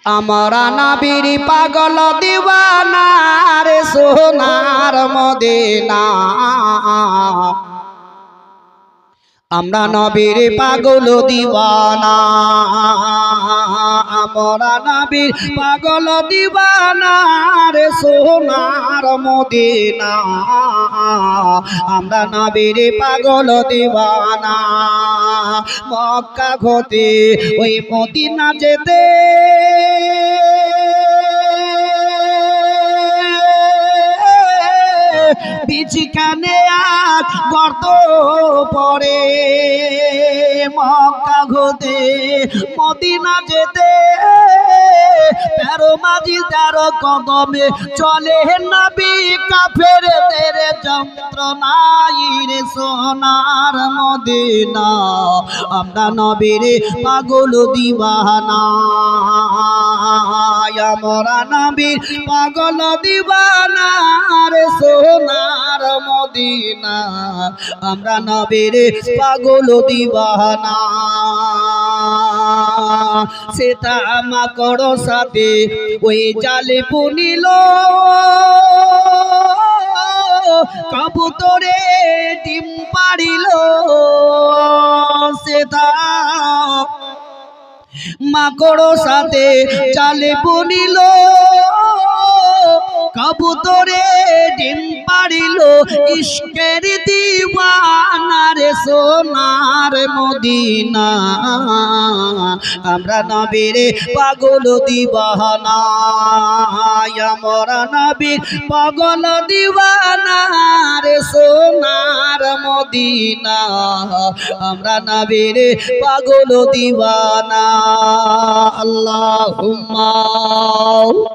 আমরা নবীর পাগল দিওয়ানা রে সোনার মদিনা আমরা নবীর পাগল দিওয়ানা আমরা নবীর পাগল দিওয়ানা রে সোনার মদিনা আমরা নবীর পাগল দিওয়ানা মক্কা হতে ওই মদিনা যেতে বিচিকানে আজ গর্ত পড়ে মক্কা হতে মদিনা যেতে 13 মাঝি 13 কদমে চলে নবী কাফেরদের যন্ত্রণায় রে সোনার মদিনা আমরা নবীর পাগল দিওয়ানা আমরা নবীর পাগল দিওয়ানা রে সোনার মদিনা আমরা নবীর পাগল দিওয়ানা সেটা মাকড় সাথে ওই জালে বুনিল কবুতরে ডিম পাড়িল সেটা মাকড় সাথে জালে বুনিল কবুতরে ডিম পাড়িল ইশকের দিওয়ানা রে সোনার মদিনা আমরা নবীর পাগল দিওয়ানা আমরা নবীর পাগল দিওয়ানা রে সোনার মদিনা আমরা নবীর পাগল দিওয়ানা আল্লাহুম্মা